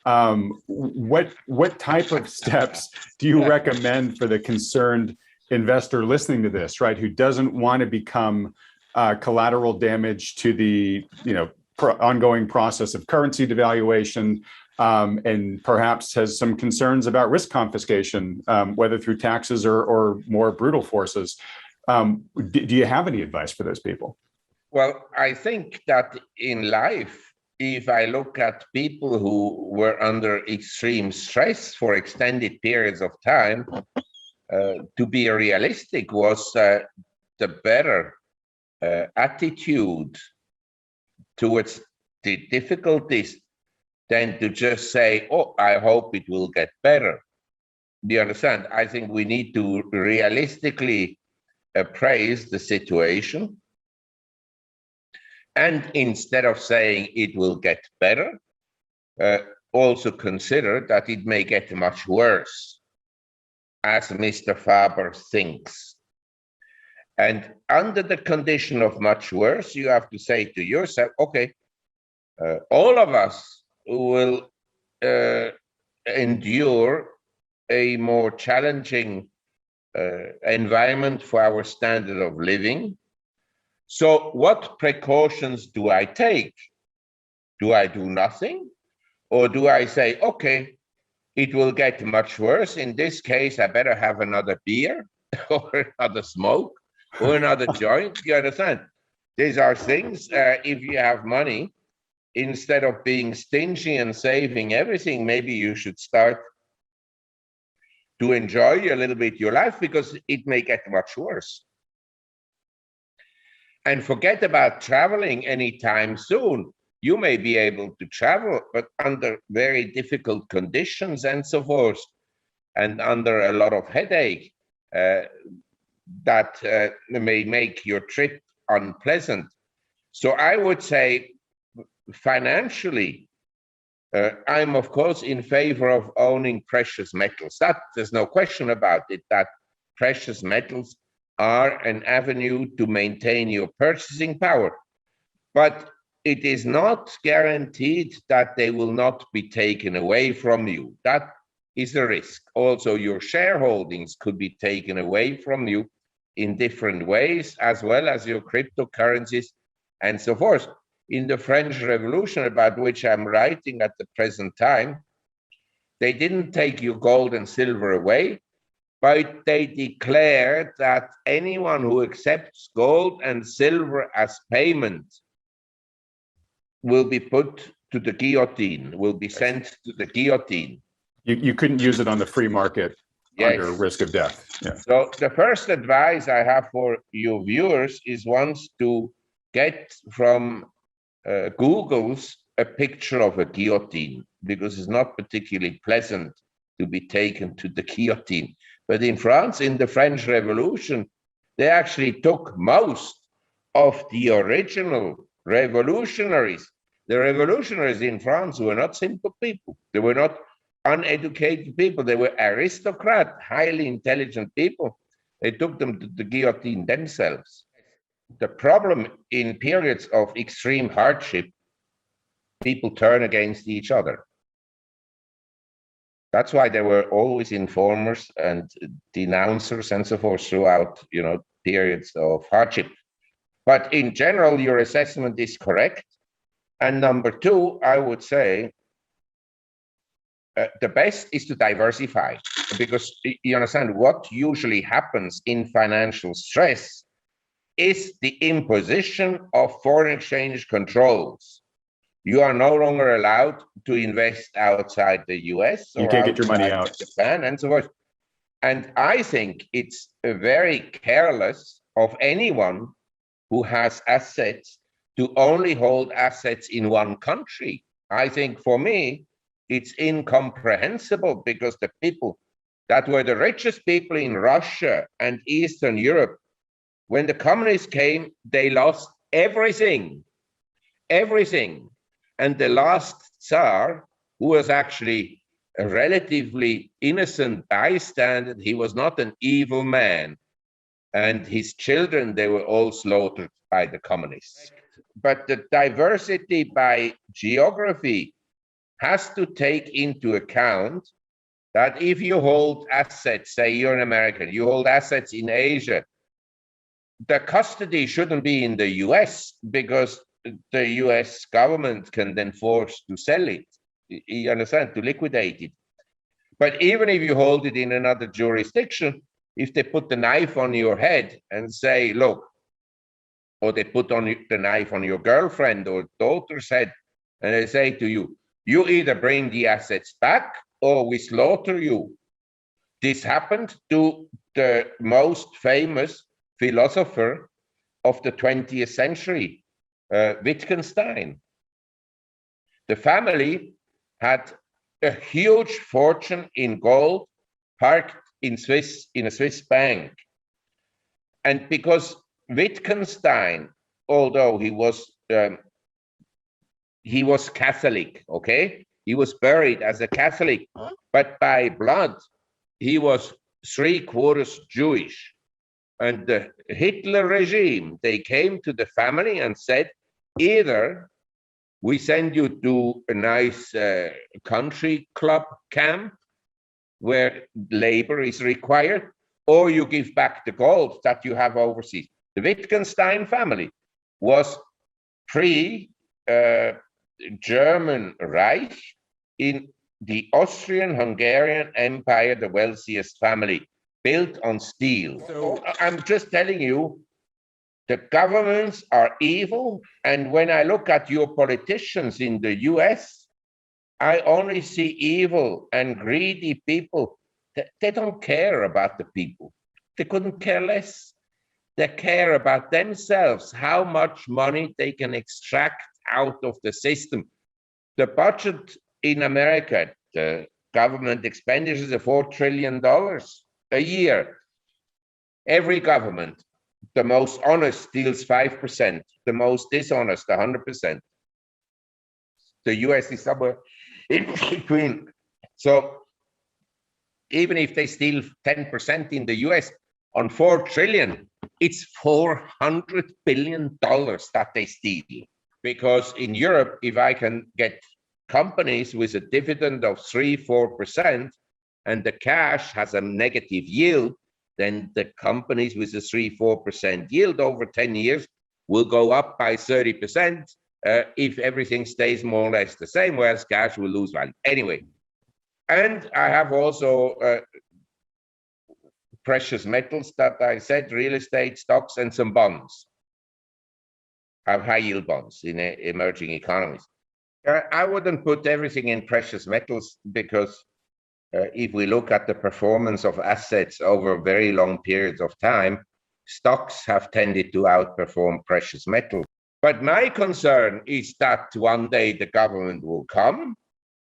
What type of steps do you recommend for the concerned investor listening to this, right, who doesn't want to become collateral damage to the ongoing process of currency devaluation, and perhaps has some concerns about risk confiscation, whether through taxes or more brutal forces? Do you have any advice for those people? Well, I think that in life, if I look at people who were under extreme stress for extended periods of time, to be realistic was the better attitude towards the difficulties than to just say, oh, I hope it will get better. Do you understand? I think we need to realistically appraise the situation. And instead of saying it will get better, also consider that it may get much worse, as Mr. Faber thinks. And under the condition of much worse, you have to say to yourself, okay, all of us will endure a more challenging environment for our standard of living. So what precautions do I take? Do I do nothing? Or do I say, okay, it will get much worse. In this case, I better have another beer or another smoke or another joint? You understand? These are things, if you have money, instead of being stingy and saving everything, maybe you should start to enjoy a little bit your life, because it may get much worse. And forget about traveling anytime soon. You may be able to travel, but under very difficult conditions and so forth, and under a lot of headache that may make your trip unpleasant. So I would say, financially, I'm of course in favor of owning precious metals. That there's no question about it, that precious metals are an avenue to maintain your purchasing power. But it is not guaranteed that they will not be taken away from you. That is a risk. Also, your shareholdings could be taken away from you in different ways, as well as your cryptocurrencies and so forth. In the French Revolution, about which I'm writing at the present time, they didn't take your gold and silver away, but they declared that anyone who accepts gold and silver as payment will be put to the guillotine, will be sent to the guillotine. You couldn't use it on the free market. Yes. Under risk of death. Yeah. So the first advice I have for your viewers is once to get from Google's a picture of a guillotine, because it's not particularly pleasant to be taken to the guillotine. But in France, in the French Revolution, they actually took most of the original revolutionaries. The revolutionaries in France were not simple people. They were not uneducated people. They were aristocrat, highly intelligent people. They took them to the guillotine themselves. The problem in periods of extreme hardship, people turn against each other. That's why there were always informers and denouncers and so forth throughout, periods of hardship. But in general, your assessment is correct. And number two, I would say, the best is to diversify, because you understand what usually happens in financial stress is the imposition of foreign exchange controls. You are no longer allowed to invest outside the US. You can't get your money out. Japan and so forth. And I think it's very careless of anyone who has assets to only hold assets in one country. I think for me, it's incomprehensible, because the people that were the richest people in Russia and Eastern Europe, when the communists came, they lost everything, everything. And the last Tsar, who was actually a relatively innocent bystander, he was not an evil man. And his children, they were all slaughtered by the communists. But the diversity by geography has to take into account that if you hold assets, say you're an American, you hold assets in Asia, the custody shouldn't be in the US because the US government can then force to sell it. You understand? To liquidate it. But even if you hold it in another jurisdiction, if they put the knife on your head and say, look, or they put on the knife on your girlfriend or daughter's head, and they say to you, you either bring the assets back or we slaughter you. This happened to the most famous philosopher of the 20th century, Wittgenstein. The family had a huge fortune in gold parked in a Swiss bank. And because Wittgenstein, although he was Catholic, okay? He was buried as a Catholic, but by blood, he was 3/4 Jewish. And the Hitler regime, they came to the family and said, either we send you to a nice country club camp where labor is required, or you give back the gold that you have overseas. The Wittgenstein family was pre-German Reich in the Austrian-Hungarian Empire, the wealthiest family, built on steel. So I'm just telling you, the governments are evil. And when I look at your politicians in the US, I only see evil and greedy people. They don't care about the people. They couldn't care less. They care about themselves, how much money they can extract out of the system. The budget in America, the government expenditures are $4 trillion a year. Every government, the most honest steals 5%, the most dishonest 100%. The US is somewhere in between. So even if they steal 10% in the US on 4 trillion, it's $400 billion that they steal. Because in Europe, if I can get companies with a dividend of 3-4% and the cash has a negative yield, then the companies with a 3-4% yield over 10 years will go up by 30% if everything stays more or less the same, whereas cash will lose value. Anyway, and I have also precious metals that I said, real estate, stocks, and some bonds. I have high yield bonds in emerging economies. I wouldn't put everything in precious metals because if we look at the performance of assets over very long periods of time, stocks have tended to outperform precious metals. But my concern is that one day the government will come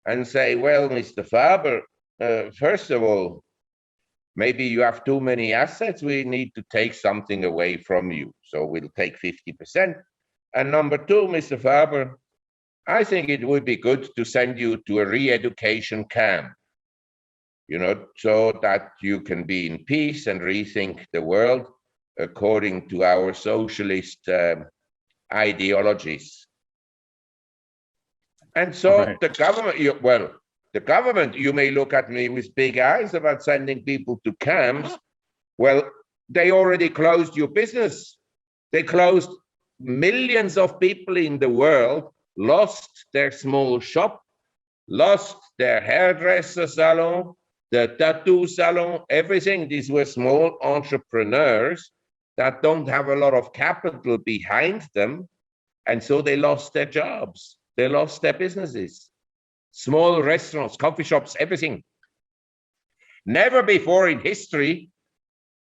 and say, well, Mr. Faber, first of all, maybe you have too many assets. We need to take something away from you. So we'll take 50%. And number two, Mr. Faber, I think it would be good to send you to a re-education camp, you know, so that you can be in peace and rethink the world according to our socialist ideologies. And so the government, the government, you may look at me with big eyes about sending people to camps. Well, they already closed your business. They closed. Millions of people in the world lost their small shop, lost their hairdresser salon, the tattoo salon, everything. These were small entrepreneurs that don't have a lot of capital behind them. And so they lost their jobs. They lost their businesses. Small restaurants, coffee shops, everything. Never before in history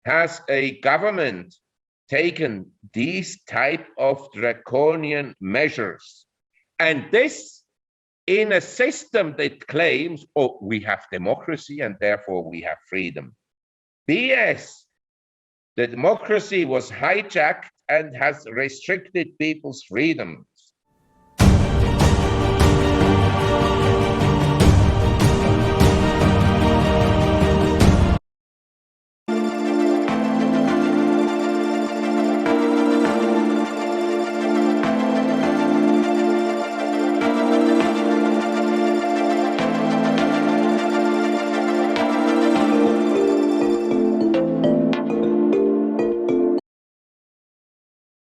has a government taken these type of draconian measures. And this in a system that claims, oh, we have democracy and therefore we have freedom. BS. The democracy was hijacked and has restricted people's freedom.